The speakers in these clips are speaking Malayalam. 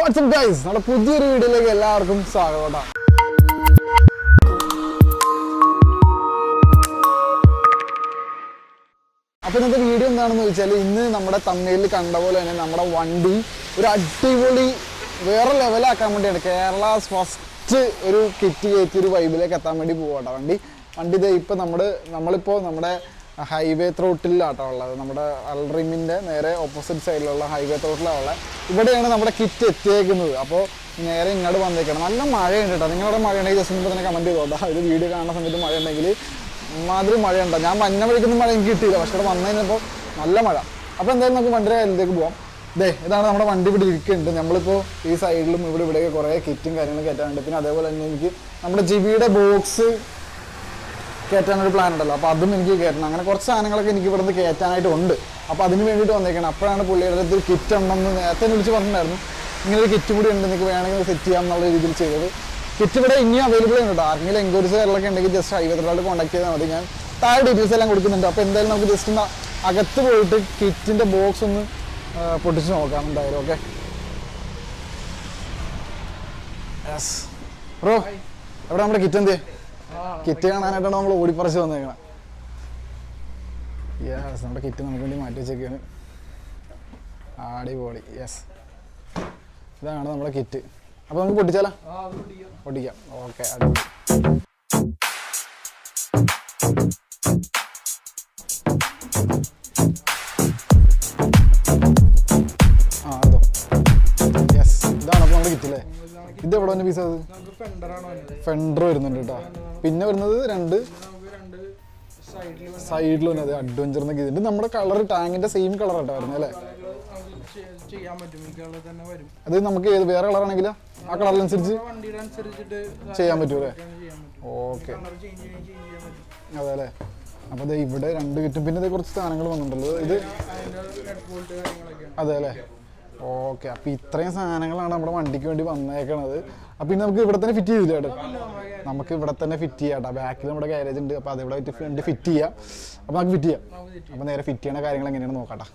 വാട്ട്സ് അപ്പ് ഗൈസ്, നമ്മുടെ പുതിയൊരു വീഡിയോയിലേക്ക് എല്ലാവർക്കും സ്വാഗതം. അപ്പോൾ ഇന്നത്തെ വീഡിയോ എന്താണെന്ന് വെച്ചാൽ, ഇന്ന് നമ്മുടെ തമിഴിൽ കണ്ട പോലെ തന്നെ നമ്മുടെ വണ്ടി ഒരു അടിപൊളി വേറെ ലെവലാക്കാൻ വേണ്ടിയാണ്. കേരള ഫസ്റ്റ് ഒരു കിറ്റ് കയറ്റി ഒരു വൈബിലേക്ക് എത്താൻ വേണ്ടി പോവാട്ടോ വണ്ടി ഇതേ ഇപ്പം നമ്മളിപ്പോൾ നമ്മുടെ ഹൈവേ ത്രോട്ടിലാട്ടോ ഉള്ളത്. നമ്മുടെ അൽറിമിൻ്റെ നേരെ ഓപ്പോസിറ്റ് സൈഡിലുള്ള ഹൈവേ ത്രോട്ടിലാണ് ഉള്ളത്. ഇവിടെയാണ് നമ്മുടെ കിറ്റ് എത്തിയേക്കുന്നത്. അപ്പോൾ നേരെ ഇങ്ങോട്ട് വന്നേക്കണം. നല്ല മഴയുണ്ട് കേട്ടോ. നിങ്ങളുടെ മഴയുണ്ടെങ്കിൽ ജസ്റ്റ് മുമ്പ് തന്നെ കമൻറ്റ് ചെയ്തോട്ടോ. ഒരു വീഡിയോ കാണുന്ന സമയത്ത് മഴ ഉണ്ടെങ്കിൽ മാതിരി മഴയുണ്ടോ. ഞാൻ മഞ്ഞ വഴിക്കുന്ന മഴ എനിക്ക് കിട്ടിയില്ല, പക്ഷേ ഇവിടെ വന്നു കഴിഞ്ഞപ്പോൾ നല്ല മഴ. അപ്പോൾ എന്തായാലും നമുക്ക് വണ്ടിയുടെ കയ്യിലേക്ക് പോകാം. ഇതാണ് നമ്മുടെ വണ്ടി ഇവിടെ ഇരിക്കുന്നുണ്ട്. നമ്മളിപ്പോൾ ഈ സൈഡിലും ഇവിടെയൊക്കെ കുറേ കിറ്റും കാര്യങ്ങളും കയറ്റാനുണ്ട്. പിന്നെ അതേപോലെ തന്നെ എനിക്ക് നമ്മുടെ ജിബിയുടെ ബോക്സ് കയറ്റാനൊരു പ്ലാൻ ഉണ്ടല്ലോ, അപ്പോൾ അതും എനിക്ക് കയറ്റണം. അങ്ങനെ കുറച്ച് സാധനങ്ങളൊക്കെ എനിക്ക് ഇവിടുന്ന് കയറ്റാനായിട്ടുണ്ട്. അപ്പോൾ അതിന് വേണ്ടിയിട്ട് വന്നേക്കണം. അപ്പോഴാണ് പുള്ളിയുടെ അടുത്ത് കിറ്റ് ഉണ്ടെന്ന് നേരത്തെ വിളിച്ച് പറഞ്ഞിട്ടുണ്ടായിരുന്നു. ഇങ്ങനെ ഒരു കിറ്റ് കൂടി ഉണ്ട്, നിങ്ങൾക്ക് വേണമെങ്കിൽ സെറ്റ് ചെയ്യാം എന്നുള്ള രീതിയിൽ ചെയ്തത്. കിറ്റ് ഇവിടെ ഇനിയും അവൈലബിൾ ആണ് കേട്ടോ. ആർക്കെങ്കിലും എൻക്വയറീസ് കാര്യങ്ങളൊക്കെ ഉണ്ടെങ്കിൽ ജസ്റ്റ് ഹൈവേത്തോട് കോൺടാക്ട് ചെയ്താൽ മതി. ഞാൻ താഴെ ഡീറ്റെയിൽസ് എല്ലാം കൊടുക്കുന്നുണ്ട്. അപ്പോൾ എന്തായാലും നമുക്ക് ജസ്റ്റ് ഒന്ന് അകത്ത് പോയിട്ട് കിറ്റിൻ്റെ ബോക്സ് ഒന്ന് പൊട്ടിച്ച് നോക്കാം എന്തായാലും. ഓക്കെ യെസ് ബ്രോ, എവിടെ നമ്മുടെ കിറ്റ് എന്ത് കിറ്റ് കാണാനായിട്ടാണ് നമ്മൾ ഓടിപ്പറിച്ച് വന്നേക്കണം. യെസ്, നമ്മുടെ കിറ്റ് നമുക്ക് വേണ്ടി മാറ്റി വെച്ചേക്കാണ്. അടിപൊളി. യെസ്, ഇതാണ് നമ്മുടെ കിറ്റ്. അപ്പോൾ നമുക്ക് പൊട്ടിച്ചാലോ? പൊട്ടിക്കാം. ഓക്കെ, അടിപൊളി. അതോ യെസ്, ഇതാണ് അപ്പോൾ നമ്മുടെ കിറ്റ് അല്ലേ. ഇത് എവിടെ വന്ന പീസ്? അത് ഫെൻഡർ വരുന്നുണ്ട് കേട്ടോ. പിന്നെ വരുന്നത് രണ്ട് സൈഡിൽ വന്നത് അഡ്വഞ്ചർ എന്നൊക്കെ ഇതിൻ്റെ നമ്മുടെ കളർ ടാങ്കിന്റെ സെയിം കളർ ആട്ടോ വരുന്നത് അല്ലേ. അത് നമുക്ക് ഏത് വേറെ കളറാണെങ്കിലോ ആ കളറിനനുസരിച്ച് ചെയ്യാൻ പറ്റൂലേ. ഓക്കെ, അതെ അല്ലേ. അപ്പോൾ ഇത് ഇവിടെ രണ്ട് കിറ്റും പിന്നെ ഇത് കുറച്ച് സാധനങ്ങൾ വന്നിട്ടുണ്ടല്ലോ. ഇത് അതെ അല്ലേ. ഓക്കെ, അപ്പോൾ ഇത്രയും സാധനങ്ങളാണ് നമ്മുടെ വണ്ടിക്ക് വേണ്ടി വന്നേക്കണത്. അപ്പോൾ ഇനി നമുക്ക് ഇവിടെ തന്നെ ഫിറ്റ് ചെയ്തില്ല കേട്ടോ. നമുക്ക് ഇവിടെ തന്നെ ഫിറ്റ് ചെയ്യാം കേട്ടോ. ബാക്കിൽ നമ്മുടെ ഗാരേജ് ഉണ്ട്. അപ്പോൾ അതിവിടെ വണ്ടി ഫിറ്റ് ചെയ്യാം. അപ്പോൾ നമുക്ക് ഫിറ്റ് ചെയ്യാം. അപ്പോൾ നേരെ ഫിറ്റ് ചെയ്യണ കാര്യങ്ങൾ എങ്ങനെയാണ് നോക്കാം.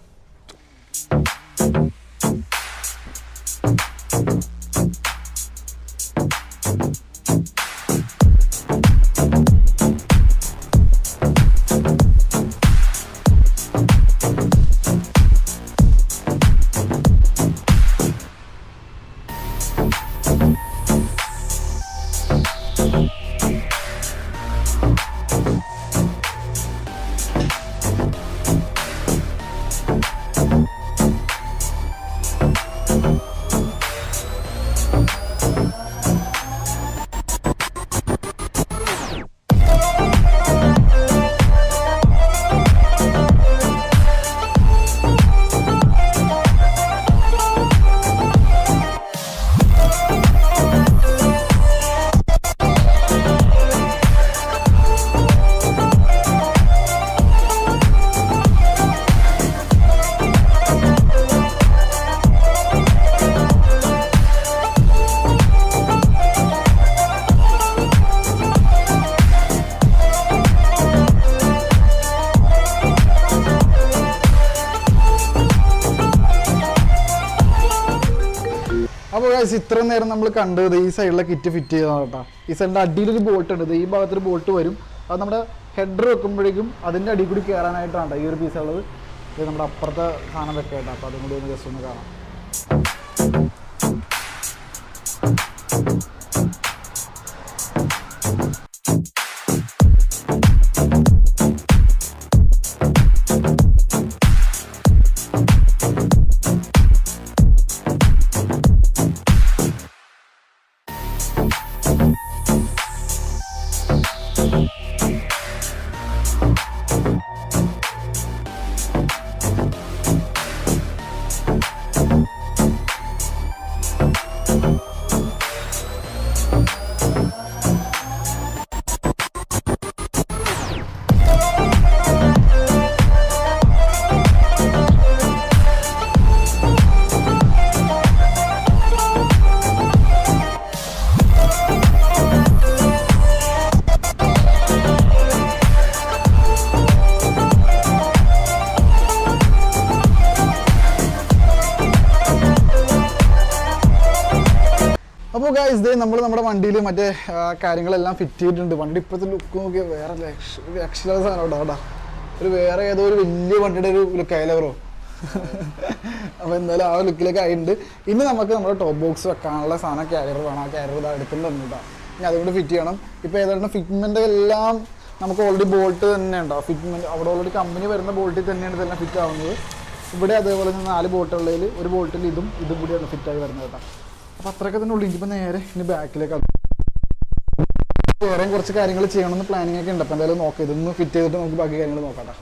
അപ്പോൾ ഇത്ര നേരം നമ്മൾ കണ്ടത് ഈ സൈഡിലെ കിറ്റ് ഫിറ്റ് ചെയ്തതാണ് കേട്ടോ. ഈ സൈഡിൻ്റെ അടിയിലൊരു ബോൾട്ട് ഉണ്ട്. ഈ ഭാഗത്തൊരു ബോൾട്ട് വരും. അത് നമ്മുടെ ഹെഡർ വെക്കുമ്പോഴേക്കും അതിൻ്റെ അടിയിൽ കൂടി കയറാനായിട്ടാണ് ഈ ഒരു പീസ് ഉള്ളത്. ഇത് നമ്മുടെ അപ്പുറത്തെ സാധനം വെക്കാം കേട്ടോ. അപ്പോൾ അതും കൂടി ഒന്ന് ജസ്റ്റ് ഒന്ന് കാണാം. അപ്പോൾ ഗൈസ് ദേ നമ്മൾ നമ്മുടെ വണ്ടിയിൽ മറ്റേ കാര്യങ്ങളെല്ലാം ഫിറ്റ് ചെയ്തിട്ടുണ്ട്. വണ്ടി ഇപ്പോഴത്തെ ലുക്ക് നോക്കിയാൽ വേറെ രക്ഷയില്ലാത്ത സാധനം കേട്ടോ. ഒരു വേറെ ഏതോ ഒരു വലിയ വണ്ടിയുടെ ഒരു ലുക്കായില്ലേ ബ്രോ. അപ്പോൾ എന്തായാലും ആ ലുക്കിലേക്ക് ആയിട്ടുണ്ട്. ഇനി നമുക്ക് നമ്മുടെ ടോപ്പ് ബോക്സ് വെക്കാനുള്ള സാധനം ക്യാരിയർ വേണം. ആ ക്യാരിയർ ഇത് എടുക്കുന്നുണ്ട് കേട്ടോ. ഇനി അതുകൊണ്ട് ഫിറ്റ് ചെയ്യണം. ഇപ്പോൾ ഏതാണ്ട് ഫിറ്റ്മെൻ്റ് എല്ലാം നമുക്ക് ഓൾറെഡി ബോൾട്ട് തന്നെ ഉണ്ടാവും. ഫിറ്റ്മെൻറ്റ് അവിടെ ഓൾറെഡി കമ്പനി വരുന്ന ബോൾട്ടിൽ തന്നെയാണ് ഇതെല്ലാം ഫിറ്റ് ആവുന്നത്. ഇവിടെ അതേപോലെ തന്നെ 4 ബോട്ടുള്ളതിൽ ഒരു ബോൾട്ടിൽ ഇതും കൂടിയാണ് ഫിറ്റായി വരുന്നത് കേട്ടോ. അപ്പോൾ അത്രയൊക്കെ തന്നെ ഉള്ളൂ. ഇനിയിപ്പോൾ നേരെ ഇനി ബാക്കിലേക്ക് വേറെയും കുറച്ച് കാര്യങ്ങൾ ചെയ്യണമെന്ന് പ്ലാനിങ് ഒക്കെ ഉണ്ട്. അപ്പോൾ എന്തായാലും നോക്കാം, ഇതൊന്ന് ഫിറ്റ് ചെയ്തിട്ട് നമുക്ക് ബാക്കി കാര്യങ്ങൾ നോക്കാം.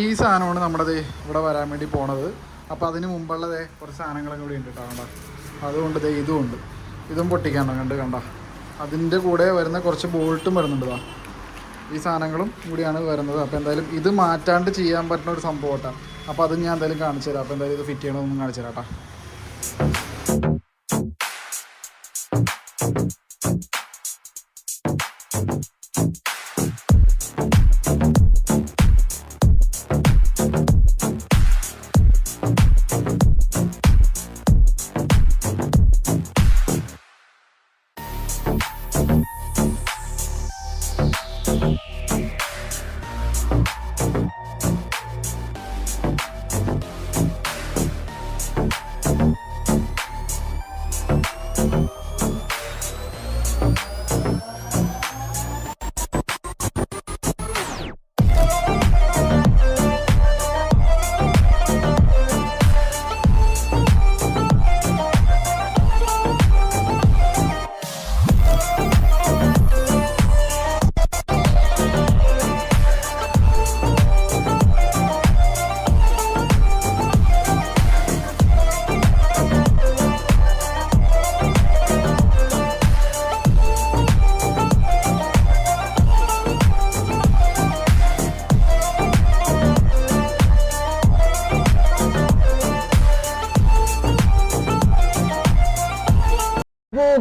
ഈ സാധനമാണ് നമ്മുടെ ഇവിടെ വരാൻ വേണ്ടി പോണത്. അപ്പോൾ അതിന് മുമ്പുള്ളത് കുറച്ച് സാധനങ്ങളൊക്കെ കൂടി ഉണ്ട് കേട്ടോ. അതുകൊണ്ട് ഇതും പൊട്ടിക്കാണ്ടോ കണ്ട. അതിൻ്റെ കൂടെ വരുന്ന കുറച്ച് ബോൾട്ടും വരുന്നുണ്ട്. ഈ സാധനങ്ങളും കൂടിയാണ് വരുന്നത്. അപ്പോൾ എന്തായാലും ഇത് മാറ്റാണ്ട് ചെയ്യാൻ പറ്റുന്ന ഒരു സംഭവം കേട്ടോ. അപ്പോൾ അത് ഞാൻ എന്തായാലും കാണിച്ചു തരാം. അപ്പോൾ എന്തായാലും ഇത് ഫിറ്റ് ചെയ്യണമെന്നും കാണിച്ചു തരാം കേട്ടോ.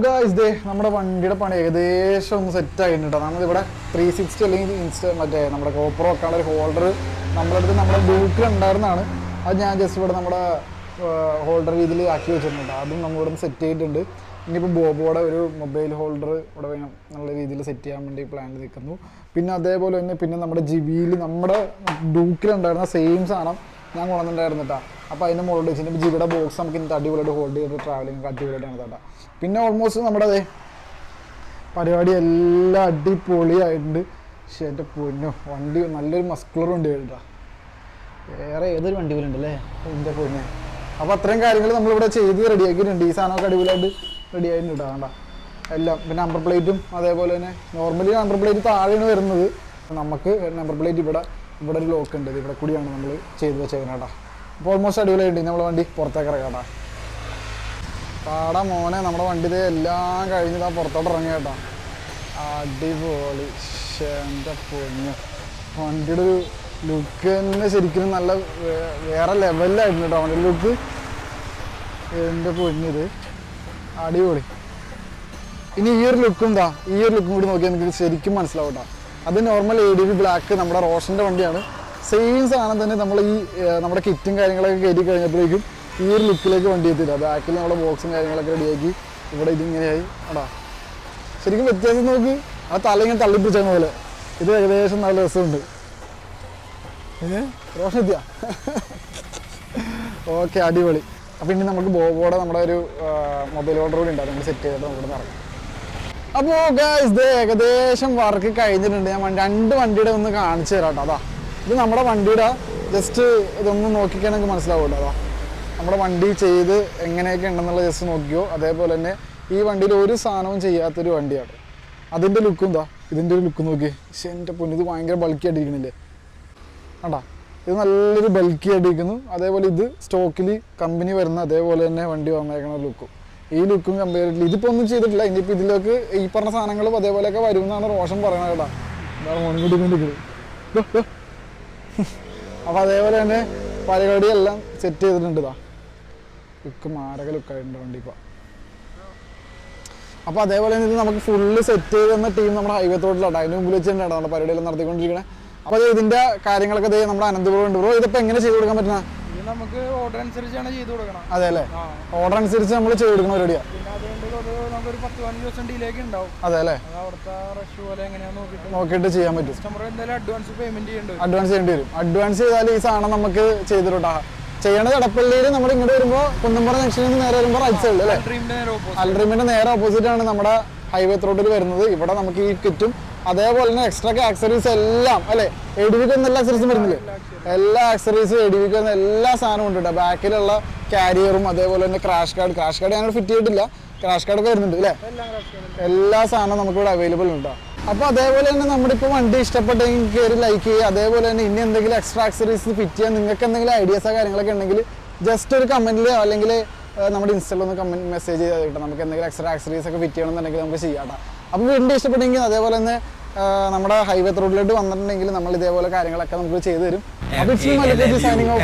ഗായ്സ് ദേ നമ്മുടെ വണ്ടിയുടെ പണി ഏകദേശം ഒന്ന് സെറ്റ് ആയിട്ടുണ്ട്. നമ്മളിവിടെ 360 അല്ലെങ്കിൽ മറ്റേ നമ്മുടെ കോപ്പർ വെക്കാനുള്ള ഒരു ഹോൾഡർ നമ്മുടെ അടുത്ത് നമ്മുടെ ഡ്യൂക്കിൽ ഉണ്ടായിരുന്നതാണ്. അത് ഞാൻ ജസ്റ്റ് ഇവിടെ നമ്മുടെ ഹോൾഡർ രീതിയിൽ ആക്കി വെച്ചിട്ടുണ്ട്. അതും നമ്മളിവിടെ സെറ്റ് ചെയ്തിട്ടുണ്ട്. ഇനിയിപ്പോൾ ബോബോയുടെ ഒരു മൊബൈൽ ഹോൾഡർ ഇവിടെ നല്ല രീതിയിൽ സെറ്റ് ചെയ്യാൻ വേണ്ടി പ്ലാനിൽ നിൽക്കുന്നു. പിന്നെ അതേപോലെ തന്നെ പിന്നെ നമ്മുടെ ജിബിയിൽ നമ്മുടെ ഡ്യൂക്കിലുണ്ടായിരുന്ന സെയിം സാധനം ഞാൻ കൊണ്ടുവന്നിട്ടുണ്ടായിരുന്നു കേട്ടോ. അപ്പോൾ അതിൻ്റെ മുകളിൽ വെച്ചിട്ട് ജിബിയുടെ ബോക്സ് നമുക്ക് ഇന്നത്തെ അടിപൊളിയായിട്ട് ഹോൾഡ് ചെയ്തിട്ട് ട്രാവലിംഗ് അടിപൊളിയായിട്ടാണ് കേട്ടോ. പിന്നെ ഓൾമോസ്റ്റ് നമ്മുടെ പരിപാടി എല്ലാം അടിപൊളിയായിട്ടുണ്ട്. പക്ഷേ എൻ്റെ പൊന്നോ വണ്ടി നല്ലൊരു മസ്കുലർ വണ്ടി കേട്ടോ. വേറെ ഏതൊരു വണ്ടി പോലെ ഉണ്ടല്ലേ എൻ്റെ പൊന്നെ. അപ്പോൾ അത്രയും കാര്യങ്ങൾ നമ്മളിവിടെ ചെയ്ത് റെഡിയാക്കിയിട്ടുണ്ട്. ഈ സാധനമൊക്കെ അടിപൊളിയായിട്ട് റെഡി ആയിട്ടുണ്ട് കേട്ടോ. എല്ലാം പിന്നെ നമ്പർ പ്ലേറ്റും അതേപോലെ തന്നെ നോർമലി നമ്പർ പ്ലേറ്റ് താഴെയാണ് വരുന്നത്. നമുക്ക് നമ്പർ പ്ലേറ്റ് ഇവിടെ ഒരു ലോക്ക് ഉണ്ട്. ഇവിടെ കൂടിയാണ് നമ്മൾ ചെയ്ത് വെച്ചേക്കുന്നത് കേട്ടോ. അപ്പോൾ ഓൾമോസ്റ്റ് അടിപൊളിയായിട്ട് നമ്മളെ വണ്ടി പുറത്തേക്ക് ഇറങ്ങാം കേട്ടോ. പാടാ മോനെ നമ്മുടെ വണ്ടി എല്ലാം കഴിഞ്ഞിട്ട് പുറത്തോട്ട് ഇറങ്ങി കേട്ടോ. അടിപൊളി. എൻ്റെ പൊന്നു വണ്ടിയുടെ ഒരു ലുക്ക് തന്നെ ശരിക്കും നല്ല വേറെ ലെവലിലായിരുന്നു കേട്ടോ വണ്ടിയുടെ ലുക്ക്. എൻ്റെ പൊന്നിത് അടിപൊളി. ഇനി ഈ ഒരു ലുക്കും കൂടി നോക്കിയാൽ നിങ്ങൾക്ക് ശരിക്കും മനസ്സിലാവും കേട്ടോ. അത് നോർമൽ ADV ബ്ലാക്ക് നമ്മുടെ റോഷൻ്റെ വണ്ടിയാണ്. സെയിം സാധനം തന്നെ നമ്മൾ ഈ നമ്മുടെ കിറ്റും കാര്യങ്ങളൊക്കെ കയറ്റി കഴിഞ്ഞപ്പോഴേക്കും ഈ ഒരു ലുക്കിലേക്ക് വണ്ടി എത്തിയില്ല. ബാക്കിൽ നമ്മുടെ ബോക്സും കാര്യങ്ങളൊക്കെ റെഡിയാക്കി ഇവിടെ ഇതിങ്ങനെയായി കേട്ടോ. ശരിക്കും വ്യത്യാസം നോക്ക്. ആ തല ഇങ്ങനെ തള്ളിപ്പിച്ചാൽ പോലെ ഇത് ഏകദേശം നല്ല രസമുണ്ട്. റോഷൻ എത്തിയാ ഓക്കെ അടിപൊളി. അപ്പോൾ ഇനി നമുക്ക് ബോബോടെ നമ്മുടെ ഒരു മൊബൈൽ ഹോൾഡർ കൂടി ഉണ്ടാവും. നമ്മൾ സെറ്റ് ചെയ്തിട്ട് നമുക്ക് ഇറങ്ങാം. അപ്പോൾ ഗായ്സ് ഇത് ഏകദേശം വർക്ക് കഴിഞ്ഞിട്ടുണ്ട്. ഞാൻ 2 വണ്ടിയുടെ ഒന്ന് കാണിച്ചു തരാം കേട്ടോ. ഇത് നമ്മുടെ വണ്ടിയുടെ ജസ്റ്റ് ഇതൊന്ന് നോക്കിക്കാണെങ്കിൽ മനസ്സിലാവുമല്ലോ. നമ്മുടെ വണ്ടി ചെയ്ത് എങ്ങനെയൊക്കെ ഉണ്ടെന്നുള്ള ജസ്റ്റ് നോക്കിയോ. അതേപോലെ തന്നെ ഈ വണ്ടിയിൽ ഒരു സാധനവും ചെയ്യാത്തൊരു വണ്ടിയാണ്. അതിൻ്റെ ലുക്കും ഇതിൻ്റെ ഒരു ലുക്ക് നോക്കി. പക്ഷേ എൻ്റെ പൊന്നു ഇത് ഭയങ്കര ബൾക്കി ആയിട്ടിരിക്കണില്ലേ കേട്ടോ. ഇത് നല്ലൊരു ബൾക്കി ആയിട്ടിരിക്കുന്നു. അതേപോലെ ഇത് സ്റ്റോക്കിൽ കമ്പനി വരുന്ന അതേപോലെ തന്നെ വണ്ടി വന്നേക്കണ ലുക്കും ഈ ലുക്കും കമ്പയറിറ്റിൽ ഇതിപ്പോൾ ഒന്നും ചെയ്തിട്ടില്ല. ഇനിയിപ്പോൾ ഇതിലേക്ക് ഈ പറഞ്ഞ സാധനങ്ങളും അതേപോലെയൊക്കെ വരുമെന്നാണ് റോഷൻ പറയുന്നത് കേട്ടോ. എന്താണ് മുൻകൂട്ടി അപ്പോൾ അതേപോലെ തന്നെ പരിപാടിയെല്ലാം സെറ്റ് ചെയ്തിട്ടുണ്ട്. ലുക്ക് മാരക ലുക്കായിട്ടുണ്ട് വണ്ടി ഇപ്പോൾ. അപ്പോൾ അതേപോലെ തന്നെ ഇത് നമുക്ക് ഫുള്ള് സെറ്റ് ചെയ്ത് തന്ന ടീം നമ്മുടെ ഹൈവേ തോട്ടിലാണ്. അതിന് മുമ്പിൽ വെച്ചിട്ടുണ്ടാണ് നമ്മുടെ പരിപാടിയെല്ലാം നടത്തിക്കൊണ്ടിരിക്കണേ. അപ്പോൾ ഇതിൻ്റെ കാര്യങ്ങളൊക്കെ നമ്മുടെ അനന്തപുരം ഉണ്ട്. ബ്രോ ഇതിപ്പോൾ എങ്ങനെ ചെയ്ത് കൊടുക്കാൻ പറ്റുന്ന നമുക്ക് ഓർഡർ അനുസരിച്ചാണ് ചെയ്ത് കൊടുക്കണം. അതെ അല്ലേ, ഓർഡർ അനുസരിച്ച് നമ്മൾ ചെയ്ത് കൊടുക്കുന്ന പരിപാടിയാണ്. പിന്നെ അതുകൊണ്ട് നമുക്കൊരു 10-15 ദിവസം ഡിലേക്ക് ഉണ്ടാവും. അതെ അല്ലേ, അവിടുത്തെ റഷ് പോലെ എങ്ങനെയാന്ന് നോക്കിയിട്ട് ചെയ്യാൻ പറ്റും. കസ്റ്റമർ എന്തായാലും അഡ്വാൻസ് പേയ്മെന്റ് ചെയ്യേണ്ടി വരും. അഡ്വാൻസ് ചെയ്താൽ ഈ സാധനം നമുക്ക് ചെയ്തിട്ടാ ചെയ്യണത്. എടപ്പള്ളിയിൽ നമ്മൾ ഇങ്ങോട്ട് വരുമ്പോൾ കുന്നമ്പറ ജംഗ്ഷനിൽ നിന്ന് നേരെ വരുമ്പോൾ റൈറ്റ് സൈഡിൽ അല്ലേ, അൽഡ്രീമിന്റെ നേരെ ഓപ്പോസിറ്റ് ആണ് നമ്മുടെ ഹൈവേ റോഡിൽ വരുന്നത്. ഇവിടെ നമുക്ക് ഈ കിറ്റും അതേപോലെ തന്നെ എക്സ്ട്രാ ആക്സറീസ് എല്ലാം അല്ലെ, എഡിവിക്ക് എല്ലാ ആക്സറീസും വരുന്നില്ലേ, എല്ലാ ആക്സറീസും എഡിവിക്ക് എല്ലാ സാധനവും ഉണ്ട് കേട്ടോ. ബാക്കിലുള്ള കാരിയറും അതേപോലെ തന്നെ ക്രാഷ് കാർഡ് ഞാനിവിടെ ഫിറ്റ് ചെയ്തിട്ടില്ല, ക്രാഷ് കാർഡൊക്കെ വരുന്നുണ്ട് അല്ലേ. എല്ലാ സാധനവും നമുക്കിവിടെ അവൈലബിൾ ഉണ്ടോ. അപ്പോൾ അതേപോലെ തന്നെ നമ്മുടെ ഇപ്പോൾ വണ്ടി ഇഷ്ടപ്പെട്ടെങ്കിൽ കയറി ലൈക്ക് ചെയ്യുക. അതേപോലെ തന്നെ ഇനി എന്തെങ്കിലും എക്സ്ട്രാ ആക്സറീസ് ഫിറ്റ് ചെയ്യാൻ നിങ്ങൾക്ക് എന്തെങ്കിലും ഐഡിയാസോ കാര്യങ്ങളൊക്കെ ഉണ്ടെങ്കിൽ ജസ്റ്റ് ഒരു കമന്റിലോ അല്ലെങ്കിൽ നമ്മുടെ ഇൻസ്റ്റയിൽ ഒന്ന് കമന്റ് മെസ്സേജ് ചെയ്താൽ കിട്ടും. നമുക്ക് എന്തെങ്കിലും എക്സ്ട്രാ ആക്സറീസ് ഒക്കെ ഫിറ്റ് ചെയ്യണമെന്നുണ്ടെങ്കിൽ നമുക്ക് ചെയ്യാം കേട്ടോ. അപ്പോൾ വീണ്ടും ഇഷ്ടപ്പെട്ടെങ്കിൽ അതേപോലെ തന്നെ നമ്മുടെ ഹൈവേ റോഡിലോട്ട് വന്നിട്ടുണ്ടെങ്കിൽ നമ്മൾ ഇതേപോലെ കാര്യങ്ങളൊക്കെ നമുക്ക് ചെയ്തു തരും. അപ്പോൾ ഇറ്റ്സ് MaLLuKocHi സൈനിങ് ഓഫ്.